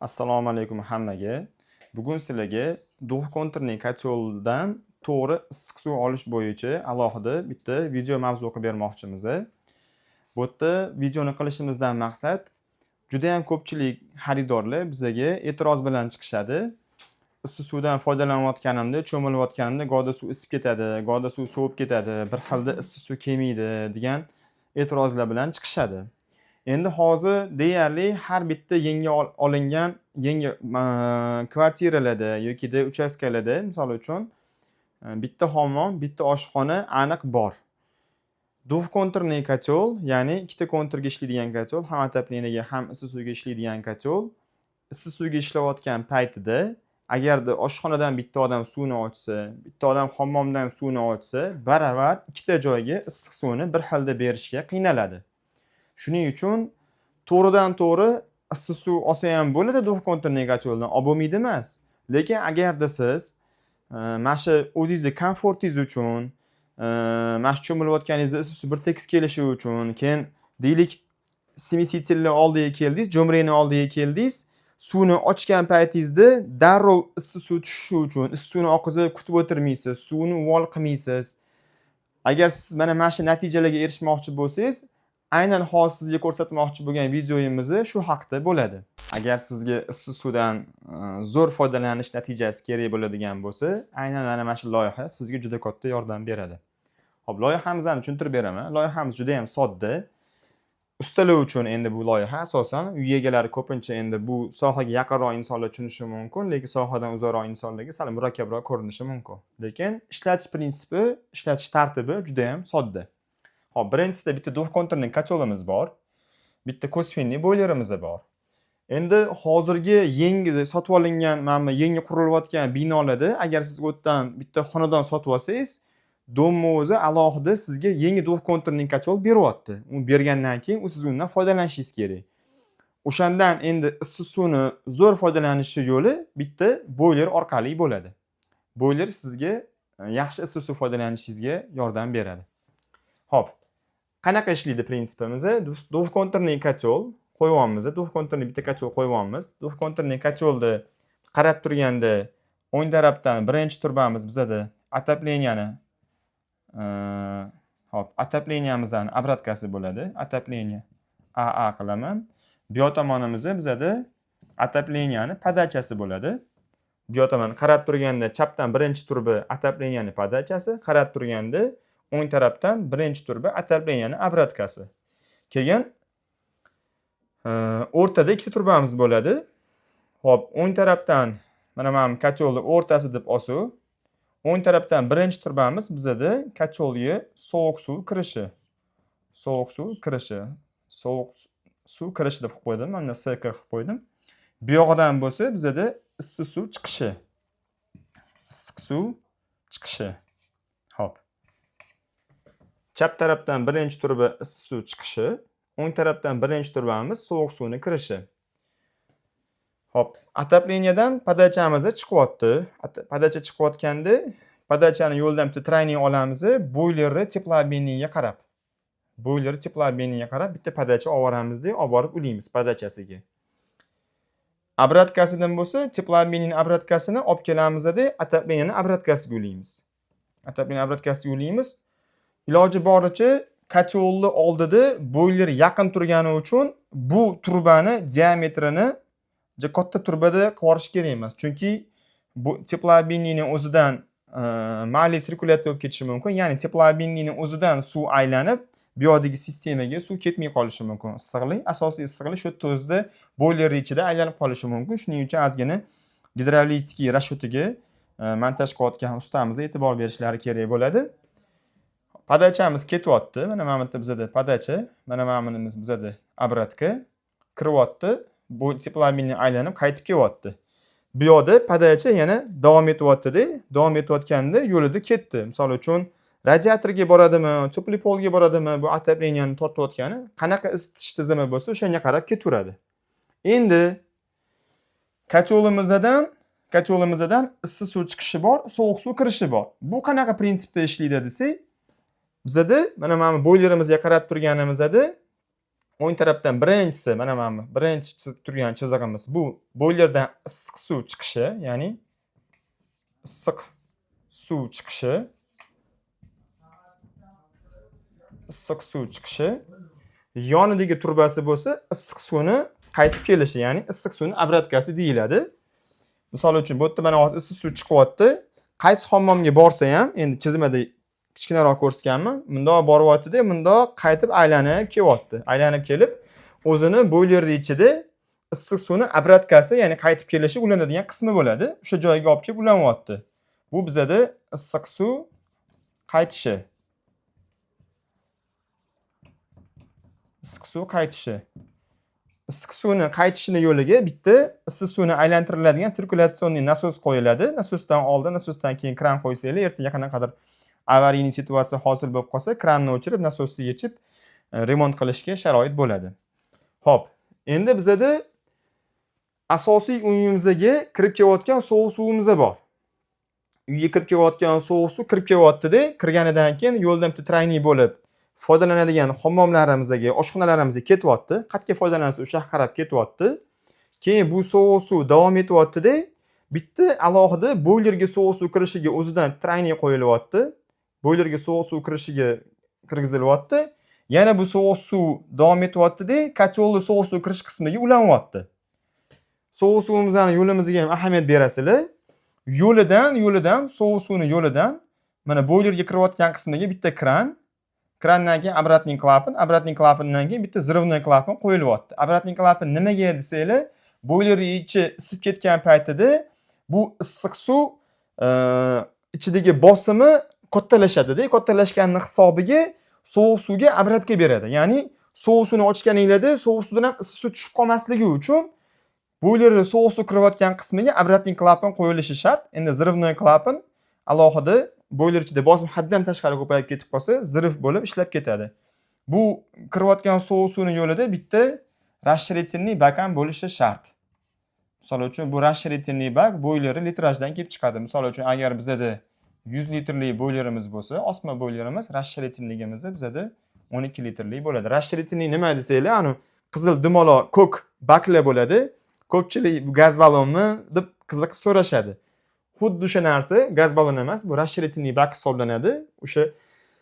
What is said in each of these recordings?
Assalomu alaykum hammaga. Bugun sizlarga duh konturning kotyoldan to'g'ri issiq suv olish bo'yicha alohida bitta video mavzu qilib bermoqchimiz. Bu yerda videoni qilishimizdan maqsad juda ham ko'pchilik xaridorlar bizaga e'tiroz bilan chiqishadi. Issiq suvdan foydalanayotganimda, cho'milayotganimda go'da suv isib ketadi, go'da suv sovib ketadi, bir xilda issiq suv kelmaydi degan e'tirozlar bilan chiqishadi. Endi hozir deyarli har bitta yangi olingan yangi kvartiralarda yoki uchastkalarda misol uchun bitta hammom, bitta oshxona aniq bor. Duh konturli kotyol, ya'ni ikkita konturga ishlaydigan kotyol, ham отоплениyaga, ham issiq suvga ishlaydigan kotyol. Issiq suvga ishlayotgan paytida agarda oshxonadan bitta odam suvni ochsa, bitta odam hammomdan suvni ochsa, baravar ikkita joyga issiq suvni bir xilda berishga qiynaladi. Shuning uchun to'g'ridan to'g'ri issiq suv olsa ham bo'ladi duh konturli kotyoldan, olib bo'lmaydi emas. Lekin agarda siz mana shu o'zingizni komfortingiz uchun, mana shu cho'milayotganingizda issiq suv bir tekis kelishi uchun, keyin deylik smesителni oldiga keldingiz, jo'mrakni oldiga keldingiz, suvni ochgan paytingizda darrov issiq suv tushishi uchun issiq suvni oqizib kutib o'tirmaysiz, suvni uvol qilmaysiz. Agar siz mana shu natijalarga erishmoqchi bo'lsangiz, aynan hozir sizga ko'rsatmoqchi bo'lgan videomiz shu haqda bo'ladi. Agar sizga issiq suvdan zo'r foydalanish natijasi kerak bo'ladigan bo'lsa, aynan mana shu loyiha sizga juda katta yordam beradi. Xo'p, loyihamizni tushuntirib beraman. Loyihamiz juda ham sodda. Ustalar uchun endi bu loyiha asosan uy egalari ko'pincha endi bu sohaga yaqinroq insonlar tushunishi mumkin, lekin sohadan uzoqroq insonlarga sal murakkabroq ko'rinishi mumkin. Lekin ishlatish prinsipi, ishlatish tartibi juda ham sodda. Hop, birinchisida bitta duh konturli kotyolimiz bor. Bitta kosfinli boylerimiz bor. Endi hozirgi yangi sotib olingan, mana yangi qurilayotgan binolarda agar siz o'tdan bitta xonadon sotib olsangiz, domni o'zi alohida sizga yangi duh konturli kotyol beryapti. U bergandan keyin siz undan foydalanishingiz kerak. O'shandan endi issiq suvni zo'r foydalanishi yo'li bitta boyler orqali bo'ladi. Boyler sizga yaxshi issiq suv foydalanishingizga yordam beradi. Hop. Qanaqa ishlaydi prinsipimiz? Duh konturli kotyol qo'yganmiz. Duh konturli bitta kotyol qo'yganmiz. Duh konturli kotyolda qarab turganda o'ng tarafdan birinchi turbamiz bizada отопленияni hop, отоплениямizning обраткasi bo'ladi. Отопление AA qilaman. Bu yoq tomonimizda bizada отопленияni podachasi bo'ladi. Bu yoq tomon qarab turganda chapdan birinchi turba отопленияni podachasi, qarab turganda o'ng tarafdan birinchi turba отоплениyaning обраткasi. Keyin o'rtada ikkita turbamiz bo'ladi. Xo'p, o'ng tarafdan mana kotyolning o'rtasi deb olsak, o'ng tarafdan birinchi turbamiz bizada kotyolga sovuq suv kirishi. Sovuq suv kirishi. Sovuq suv kirishi deb qo'ydim. Mana SK qilib qo'ydim. Bu yoqdan bo'lsa bizada issiq suv chiqishi. Issiq suv chiqishi. Hop. Chap tarafdan birinchi turba issiq suv chiqishi, o'ng tarafdan birinchi turbamiz sovuq suvni kirishi. Hop, отоплениyadan podachamiz chiqyapti. Podacha chiqayotganda, podachani yo'ldan bitta trayning olamiz, boylerni teplobiniga qarab. Boyler teplobiniga qarab bitta podacha olib boramizda, olib borib ulaymiz podachasiga. Обраткasidan bo'lsa, teplobinining обраткasini olib kelamizda, отоплениyaning обраткasiga ulaymiz. Отоплениyaning обраткasiga ulaymiz. Iloji boricha kotyolni oldida boyler yaqin turgani uchun bu turbani diametrini katta turbada qorish kerak emas. Chunki bu teplobinining o'zidan ma'li sirkulyatsiya bo'lib ketishi mumkin. Ya'ni teplobinining o'zidan suv aylanib, bu yoqdagi sistemaga suv ketmay qolishi mumkin. Issiqlik, asosiy issiqlik shu yerda o'zida boyler ichida aylanib qolishi mumkin. Shuning uchun ozgina gidrolitik rashotiga montaj qilayotgan ustamiz e'tibor berishlari kerak bo'ladi. Podachamiz ketyapti. Mana bu yerda bizada podacha, mana bunimiz bizada обратка kiryapti. Bu teplobinni aylanib qaytib kelyapti. Bu yoqda podacha yana davom etyapti-da, davom etayotganda yo'lida ketdi. Misol uchun radiatorga boradimi, teplый polga boradimi, bu отопленияni tortayotgani qanaqa isitish tizimi bo'lsa, o'shanga qarab ketaveradi. Endi kotyolimizdan issiq suv chiqishi bor, sovuq suv kirishi bor. Bu qanaqa prinsipda ishlaydi desak, bizada mana boylerimizga qarab turganimizda o'ng tarafdan birinchisi mana bu birinchi turgan chizig'imiz bu boylerdan issiq suv chiqishi, ya'ni issiq suv chiqishi, issiq suv chiqishi, yonidagi turbasi bo'lsa issiq suvni qaytib kelishi, ya'ni issiq suvning obrotkasi deyiladi. Misol uchun bu yerda mana hozir issiq suv chiqyapti. Qaysi hammomga borsa ham, endi chizmada kichkinaroq ko'rsatganman. Bundoq boryapti-da, bundoq qaytib aylanib kelyapti. Aylanib kelib, o'zini boylerning ichida issiq suvning obrotkasi, ya'ni qaytib kelishi ulanadigan qismi bo'ladi. O'sha joyga olib kelib ulanyapti. Bu bizada issiq suv qaytishi. Issiq suv qaytishi. Issiq suvni qaytishini yo'liga bitta issiq suvni aylantiriladigan sirkulyatsionni nasos qo'yiladi. Nasosdan oldin, nasosdan keyin kran qo'ysanglar, ertaga qanaqadir avariyli situatsiya hosil bo'lib qolsa, kranni o'chirib, nasosni yechib, remont qilishga sharoit bo'ladi. Xo'p, endi bizada asosiy uyimizga kirib kelayotgan sovuq suvimiz bor. Uyga kirib kelayotgan sovuq suv kirib kelyapti-da, kirganidan keyin yo'lda bitta trayniy bo'lib foydalanadigan hammomlarimizga, oshxonalarimizga ketyapti. Qayerga foydalansa o'sha qarab ketyapti. Keyin bu sovuq suv davom etyapti-da, bitta alohida boylerga sovuq suv kirishiga o'zidan trayniy qo'yilyapti. Boylerga sovuq suv kirishiga kirgizilyapti. Yana bu sovuq suv davom etyapti-da, kacholli sovuq suv kirish qismiga ulanyapti. Sovuq suvimizning yo'limizga ham ahamiyat berasizlar. Yo'lidan sovuq suvni yo'lidan mana boylerga kirayotgan qismiga bitta krandan keyin обратный klapandan keyin bitta взрывной klapan qo'yilyapti. Обратный klapan nimaga desanglar, boylerning ichi isib ketgan paytida bu issiq suv ichidagi bosimi kattalashadi-da, kattalashganning hisobiga sovuq suvga obrotka beradi. Ya'ni sovuq suvni ochganinglarda sovuq suvdan ham issiq suv tushib qolmasligi uchun boylerning sovuq suv kirayotgan qismiga обратный klapan qo'yilishi shart. Endi взрывной klapan alohida boyler ichida bosim haddan tashqari ko'payib ketib qolsa, zirf bo'lib ishlab ketadi. Bu kirayotgan sovuq suvning yo'lida bitta расширительный bak ham bo'lishi shart. Misol uchun bu расширительный bak boyleri litrajdan kelib chiqadi. Misol uchun agar bizada 100 litrlik boylerimiz bo'lsa, osma boylerimiz расширительligimiz bizada 12 litrlik bo'ladi. Расширительный nima desanglar, ani qizil dumaloq ko'k baklar bo'ladi. Ko'pchilik bu gaz ballonmi deb qiziqib so'rashadi. Xuddi o'sha narsa gaz ballon emas, bu расширительный bak hisoblanadi. O'sha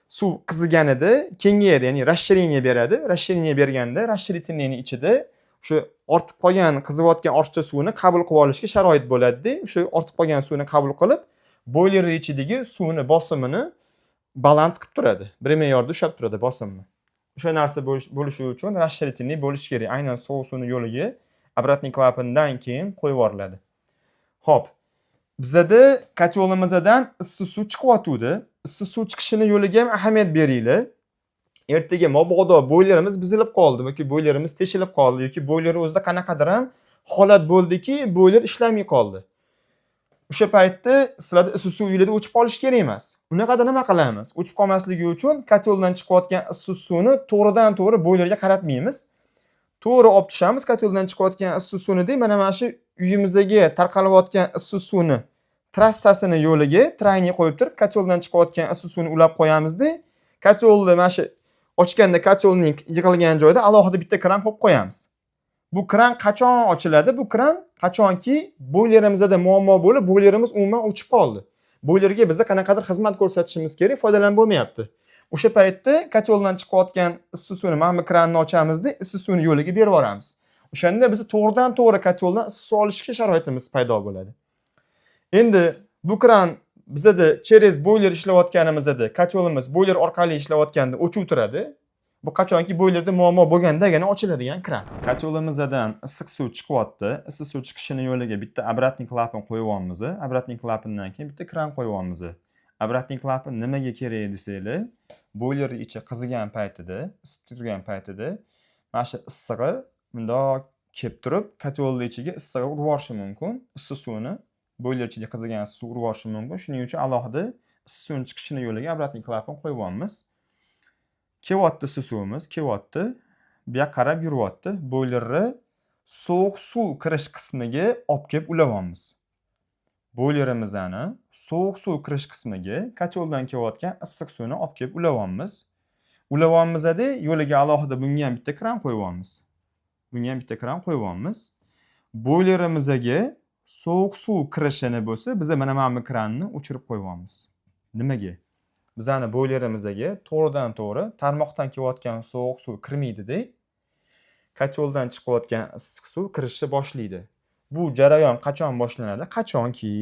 suv qiziganida kengayadi, ya'ni расширение beradi. Расширение berganda расширительныйning ichida o'sha ortib qolgan qiziyotgan ortiqcha suvni qabul qilib olishga sharoit bo'ladi-da. O'sha ortib qolgan suvni qabul qilib, boylerning ichidagi suvni bosimini balans qilib turadi. Bir me'yorda ushlab turadi bosimni. O'sha narsa bo'lishi uchun расширительный bo'lishi kerak. Aynan sovuq suvning yo'liga обратный klapandan keyin qo'yib yuboriladi. Xo'p, bizada kotyolimizdan issiq suv chiqyapti. Issiq suv chiqishini yo'liga ham ahamiyat beringlar. Ertaga mabodo boylerimiz buzilib qoldi yoki boylerimiz teshilib qoldi yoki boyler o'zida qanaqadir ham holat bo'ldiki, boyler ishlamay qoldi. O'sha paytda sizlarda issiq suv uylarda o'chib qolishi kerak emas. Unaqada nima qilamiz? O'chib qolmasligi uchun kotyoldan chiqayotgan issiq suvni to'g'ridan-to'g'ri boylerga qaratmaymiz. To'g'ri olib tushamiz, kotyoldan chiqayotgan issiq suvni mana shu uyimizga tarqalayotgan issiq suvni trassasini yo'liga trayniy qo'yib turib, kotyoldan chiqayotgan issiq suvni ulab qo'yamizda, kotyolni mana shu ochganda kotyolning yig'ilgan joyida alohida bitta kran qo'yib qo'yamiz. Bu kran qachon ochiladi? Bu kran qachonki boylerimizda muammo bo'lib, boylerimiz umuman o'chib qoldi. Boylerga biz qanaqadir xizmat ko'rsatishimiz kerak, foydalanib bo'lmayapti. O'sha paytda kotyoldan chiqayotgan issiq suvni mana bu kranni ochamiz-da, issiq suvni yo'liga berib yuboramiz. O'shanda biz to'g'ridan-to'g'ri kotyoldan issiq suv olishga sharoitimiz paydo bo'ladi. Endi bu kran bizda через boyler ishlayotganimizda kotyolimiz boyler orqali ishlayotganda o'chib turadi. Bu qachonki boylerda muammo bo'lgandagina ochiladigan kran. Kotyolimizdan issiq suv chiqyapti. Issiq suv chiqishining yo'liga bitta обратный klapan qo'yibamiz. Обратный klapandan keyin bitta kran qo'yibamiz. Обратный klapan nimaga kerak desanglar, boyler ichi qizigan paytida, isib turgan paytida mana shu issig'i bundoq kelib turib, kotyolning ichiga issig'i urib yuborishi mumkin. Issiq suvni boyler ichiga qizigan suv urib yuborishi mumkin. Shuning uchun alohida issiq suvning chiqishining yo'liga обратный klapan qo'yibamiz. Kelyapti issiq suvimiz, kelyapti. Bu yoqqa qarab yuryapti. Boylerni sovuq suv kirish qismiga olib kelib ulayapmiz. Boylerimizni sovuq suv kirish qismiga kotyoldan kelayotgan issiq suvni olib kelib ulayapmiz. ulayapmizda yo'liga alohida bunga ham bitta kran qo'yyapmiz. Bunga ham bitta kran qo'yyapmiz. Boylerimizga sovuq suv kirishini bo'lsa, biz mana bu kranni o'chirib qo'yyapmiz. Nimaga? Bizani boylerimizga to'g'ridan-to'g'ri tarmoqdan kelayotgan sovuq suv kirmaydi-da. Koteldan chiqayotgan issiq suv kirishni boshlaydi. Bu jarayon qachon boshlanadi? Qachonki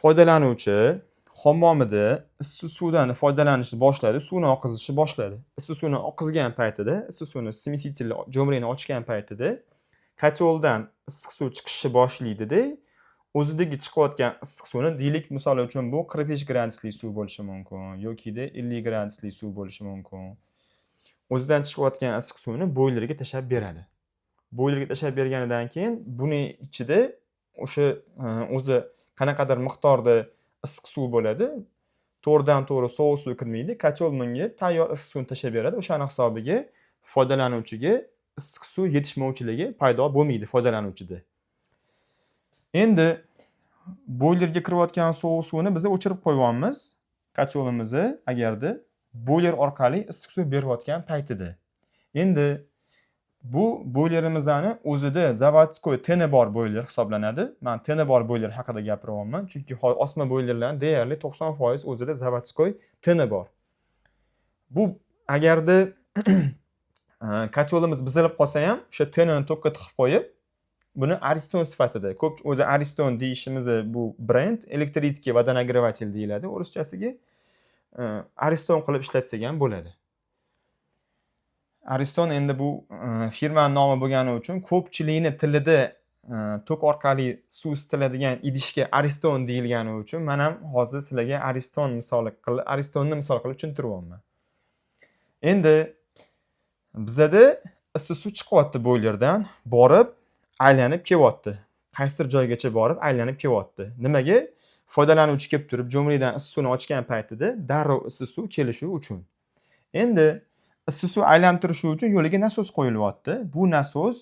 foydalanuvchi hammomida issiq suvdan foydalanishni boshladi, suvni oqizishni boshladi. Issiq suvni oqizgan paytida, issiq suvni smesitel jo'mrini ochgan paytida koteldan issiq suv chiqishni boshlaydi-da, o'zidagi chiqayotgan issiq suvni deylik, misol uchun bu 45 gradusli suv bo'lishi mumkin yoki 50 gradusli suv bo'lishi mumkin. O'zidan chiqayotgan issiq suvni boylerga tashab beradi. Boylerga tashab berganidan keyin buni ichida o'sha o'zi qanaqadir miqdorda issiq suv bo'ladi. To'g'ridan-to'g'ri sovuq suv kirmaydi. Kotel bunga tayyor issiq suvni tashab beradi. O'shaning hisobiga foydalanuvchiga issiq suv yetishmovchiligi paydo bo'lmaydi foydalanuvchida. Endi boylerga kirayotgan sovuq suvni biz o'chirib qo'yyapmiz. Kotelimizni agarda boyler orqali issiq suv berayotgan paytida. Endi bu boylerimizni o'zida zavodskoy teni bor boyler hisoblanadi. Men teni bor boyler haqida gapiryapman, chunki osma boylerlarning deyarli 90% o'zida zavodskoy teni bor. Bu agarda kotelimiz buzilib qolsa ham, o'sha tenini to'kka tiqib qo'yib, buni Ariston sifatida, ko'p o'zi Ariston deyishimiz bu brend, elektritskiy vodonagrevatel deyiladi o'rischasiga. Ariston qilib ishlatsak ham bo'ladi. Ariston endi bu firmaning nomi bo'lgani uchun ko'pchilikning tilida tok orqali suv isitiladigan idishga Ariston deyilgani uchun men ham hozir sizlarga Aristonni misol qilib tushuntiryapman. Endi bizada issiq suv chiqyapti boylerdan, borib aylanib kelyapti. Qaysidir joygacha borib aylanib kelyapti. Nimaga? Foydalanuvchi kelib turib jo'mridan issiq suvni ochgan paytida darrov issiq suv kelishi uchun. Endi issiq suv aylantirishi uchun yo'liga nasos qo'yilyapti. Bu nasos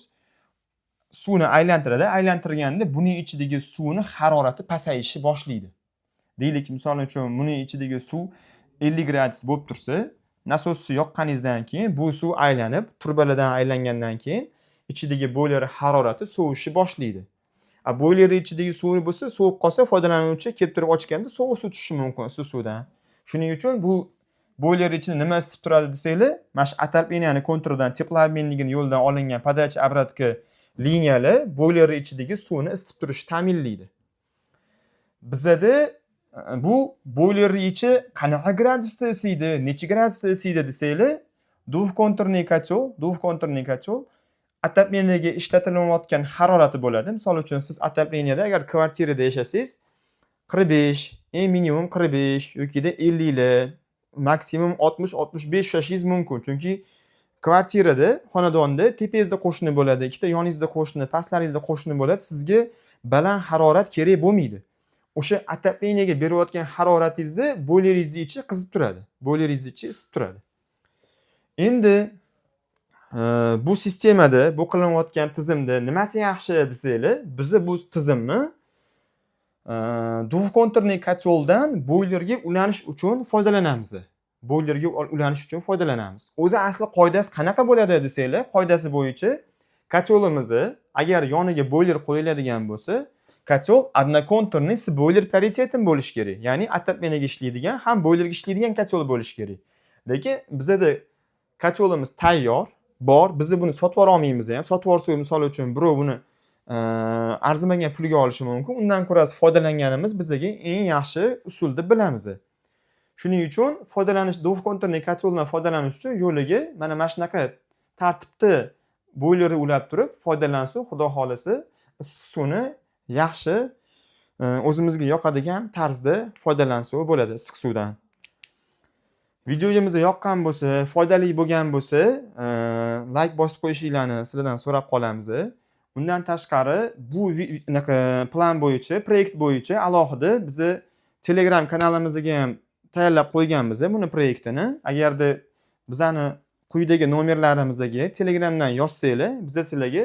suvni aylantiradi. Aylantirganda buning ichidagi suvni harorati pasayishni boshlaydi. Deylik, misol uchun buning ichidagi suv 50 gradus bo'lib tursa, nasosni yoqqaningizdan keyin bu suv aylanib, turbalardan aylangandan keyin ichidagi boyler harorati sovishni boshlaydi. Boyler ichidagi suv bo'lsa, sovib qolsa, foydalanuvchi kelib turib ochganda sovuq suv tushishi mumkin issiq suvdan. Shuning uchun bu boyler ichini nima isitib turadi desanglar, mana shu atalpeniyaning konturdan teploobmenligini yo'ldan olingan podacha obrotka liniyalar boyler ichidagi suvni isitib turishni ta'minlaydi. Bizada bu boyler ichi qanaqa gradusda isiydi, necha gradusda isiydi desanglar, двухконтурный котел отоплениyaga ishlatilayotgan harorati bo'ladi. Misol uchun siz отопленияda agar kvartirada yashasangiz 45, eng minimum 45 yoki 50 lar, maksimum 60-65 ushlashingiz mumkin. Chunki kvartirada, xonadonda tepangizda qo'shni bo'ladi, ikkita yoningizda qo'shni, pastlaringizda qo'shni bo'ladi. Sizga baland harorat kerak bo'lmaydi. O'sha отоплениyaga berayotgan haroratingizda boyleringizni ichi qizib turadi. Boyleringizni ichi isib turadi. Endi bu sistemada, bu qilinayotgan tizimda nimasi yaxshi desanglar, biz bu tizimni двухконтурный koteldan boylerga ulanish uchun foydalanamiz. O'zi asli qoidasi qanaqa bo'ladi desanglar, qoidasi bo'yicha kotelimizni agar yoniga boyler qo'yiladigan bo'lsa, kotel одноконтурный с boyler paritetin bo'lishi kerak. Ya'ni отоплениyaga ishlaydigan ham boylerga ishlaydigan kotel bo'lishi kerak. Lekin bizda kotelimiz tayyor bor, biz buni sotib olmaymiz ham. Sotib olsak, misol uchun birov buni arzimagan pulga olishi mumkin. Undan ko'ra foydalanganimiz bizga eng yaxshi usulni bilamiz. Shuning uchun foydalanish двухконтурный koteldan foydalanish uchun yo'liga mana shunaqa tartibda boylerni ulab turib foydalansa, xudo xolasa issiq suvni yaxshi o'zimizga yoqadigan tarzda foydalansa bo'ladi issiq suvdan. Videomiz yoqqan bo'lsa, foydali bo'lgan bo'lsa, like bosib qo'yishingizni sizlardan so'rab qolamiz. Undan tashqari bu plan bo'yicha, proyekt bo'yicha alohida biz Telegram kanalimizga ham tayyorlab qo'yganmiz buni proyektini. Agarda bizani quyidagi nomerlarimizga Telegramdan yozsanglar, biz sizlarga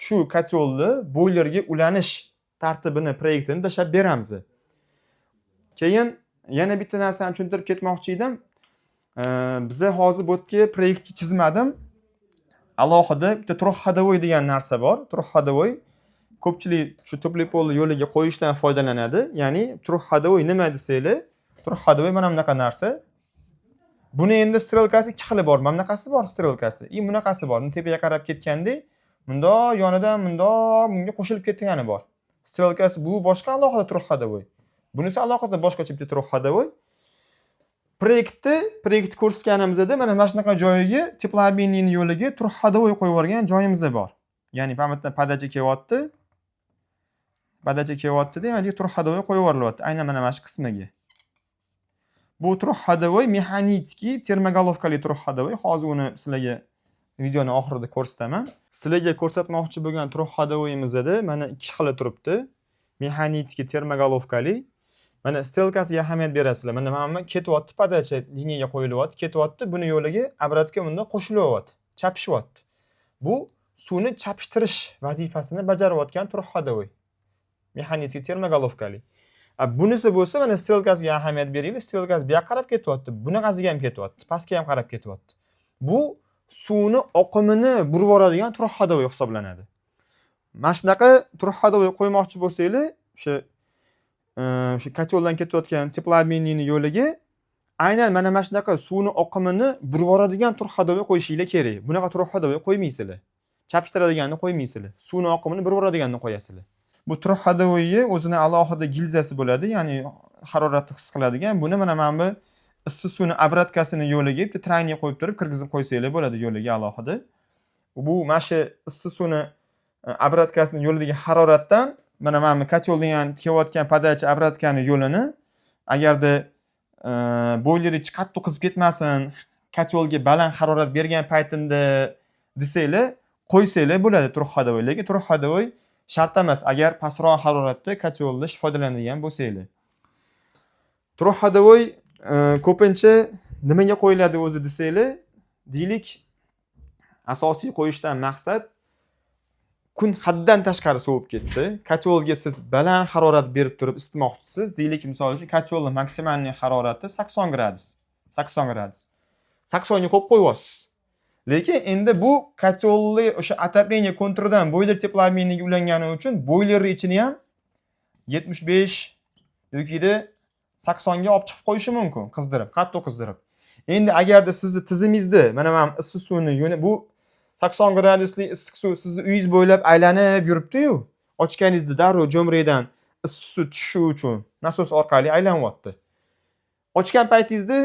shu kotelni boylerga ulanish tartibini, proyektini tashlab beramiz. Keyin yana bitta narsani tushuntirib ketmoqchi edim. Biza hozir bu yerga proyektni chizmadim. Alohida bitta turuq ходовой degan narsa bor. Turuq ходовой ko'pchilik shu tupli polni yo'liga qo'yishdan foydalanadi. Ya'ni turuq ходовой nima desanglar, turuq ходовой mana bunaqa narsa. Buni endi strelkasi ikki xili bor. Mana bunaqasi bor strelkasi. Bunaqasi bor. Buni tepaga qarab ketganda, bundoq yonidan bundoq bunga qo'shilib ketgani bor. Strelkasi bu boshqa alohida turuq ходовой. Bunisi alohida boshqacha bitta turuq ходовой. Proyekt ko'rsatganimizda mana shunaqa joyiga teplobinning yo'liga turuq ходовой qo'yib yuborgan joyimiz bor. Ya'ni pamatdan podacha kelyapti. Podacha kelyapti-da, mana turuq ходовой qo'yib yuborilyapti. Aynan mana shu qismiga. Bu turuq ходовой mexanический termogolovkali turuq ходовой. Hozir uni sizlarga videoning oxirida ko'rsataman. Sizlarga ko'rsatmoqchi bo'lgan turuq ходовойimizda mana ikki xili turibdi. Mexanический termogolovkali. Mana stelkasiga ahamiyat berasizlar. Mana ketyapti, podacha liniyaga qo'yilyapti, ketyapti. Buni yo'liga obratga bunda qo'shilyapti, chapishyapti. Bu suvni chapishtirish vazifasini bajarayotgan turuq ходовой. Mexanический termogolovkali. Bunisi bo'lsa mana stelkasiga ahamiyat beringlar. Stelkasi bu yoqqa qarab ketyapti, bunaqasiga ham ketyapti, pastga ham qarab ketyapti. Bu suvni oqimini burib yuboradigan turuq ходовой hisoblanadi. Mana shunaqa turuq ходовой qo'ymoqchi bo'lsanglar, shu kotyoldan ketayotgan teplobinning yo'liga aynan mana shunaqa suvni oqimini burib yuboradigan turuq ходовой qo'yishinglar kerak. Bunaqa turuq ходовой qo'ymaysizlar. Chapishtiradiganni qo'ymaysizlar. Suvni oqimini burib yuboradiganni qo'yasizlar. Bu turuq ходовойga o'zini alohida gilzasi bo'ladi, ya'ni haroratni his qiladigan. Buni mana bu issiq suvni obratkasini yo'liga bitta trayni qo'yib turib kirgizib qo'ysanglar bo'ladi yo'liga alohida. Bu mana shu issiq suvni obratkasining yo'lidagi haroratdan mana bu kotyoldan kelayotgan podacha obratkani yo'lini agarda boyler ichi qattiq qizib ketmasin, kotyolga baland harorat bergan paytimda desanglar, qo'ysanglar bo'ladi turuq ходовой. Lekin turuq ходовой shart emas, agar pastroq haroratda kotyolda foydalanadigan bo'lsanglar. Turuq ходовой ko'pincha nimaga qo'yiladi o'zi desanglar, deylik asosiy qo'yishdan maqsad kun haddan tashqari sovib ketdi. Kotyolga siz baland harorat berib turib isitmoqchisiz. Deylik, misol uchun kotyolning maksimal harorati 80 gradus. 80 gradus. 80 ga qo'yib qo'yasiz. Lekin endi bu kotyolli o'sha отопление kontridan boyler teplobiniga ulangani uchun boyler ichini ham 75 yoki 80 ga olib chiqib qo'yishi mumkin, qizdirib, qattiq qizdirib. Endi agarda sizni tizimingizda mana bu issiq suvni yo'ni bu 80 gradusli issiq suv sizni uyingiz bo'ylab aylanib yuribdi-yu, ochganingizda darrov jo'mrakdan issiq suv tushishi uchun nasos orqali aylanyapti. Ochgan paytingizda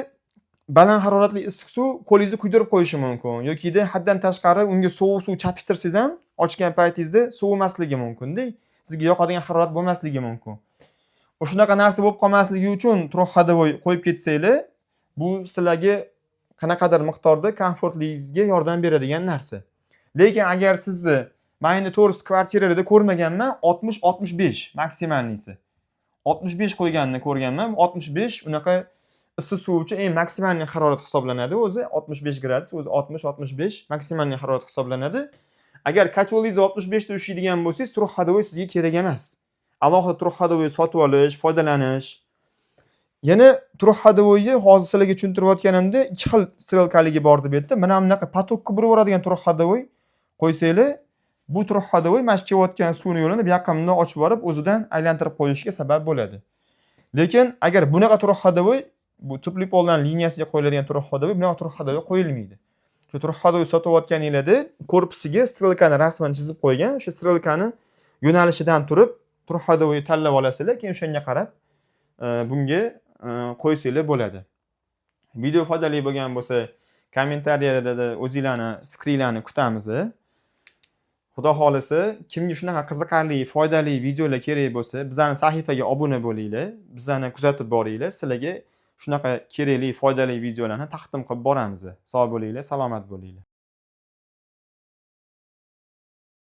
baland haroratli issiq suv qo'lingizni kuydirib qo'yishi mumkin yoki haddan tashqari unga sovuq suv chapishtirsangiz ham ochgan paytingizda sovmasligi mumkin-da. Sizga yoqadigan harorat bo'lmasligi mumkin. O'shunaqa narsa bo'lib qolmasligi uchun turuq ходовой qo'yib ketsanglar, bu sizlarga qanaqadir miqdorda komfortligingizga yordam beradigan narsa. Lekin agar sizni men endi to'g'risi kvartiralarda ko'rmaganman, 60-65 maksimalnisi. 65 qo'yganini ko'rganman. 65 unaqa issiq suv uchun eng maksimal harorat hisoblanadi o'zi. 65 gradus o'zi 60-65 maksimal harorat hisoblanadi. Agar kotyolingiz 65 da ushlaydigan bo'lsangiz, turuq ходовой sizga kerak emas. Alohida turuq ходовой sotib olish, foydalanish. Yana turuq ходовойga hozir sizlarga tushuntirayotganimda ikki xil strelkaligi bor deb aytdim. Mana bunaqa potokka burib yuboradigan turuq ходовой qo'ysanglar, bu turuq ходовой mana shu kelayotgan suvni yo'lini bu yoqqa bundan ochib borib, o'zidan aylantirib qo'yishga sabab bo'ladi. Lekin agar bunaqa turuq ходовой bu tupli poldan liniyasiga qo'yiladigan turuq ходовой, bunaqa turuq ходовой qo'yilmaydi. Shu turuq ходовой sotayotganinglarda korpusiga strelkani rasman chizib qo'ygan, o'sha strelkani yo'nalishidan turib turuq ходовой tanlab olasizlar, keyin o'shanga qarab bunga qo'ysanglar bo'ladi. Video foydali bo'lgan bo'lsa, kommentariyada o'zingizlarning fikringizni kutamiz. Xudo xolisa, kimga shunaqa qiziqarli, foydali videolar kerak bo'lsa, bizning sahifaga obuna bo'linglar, bizni kuzatib boringlar. Sizlarga shunaqa kerakli, foydali videolarni taqdim qilib boramiz. Sog' bo'linglar, salomat bo'linglar.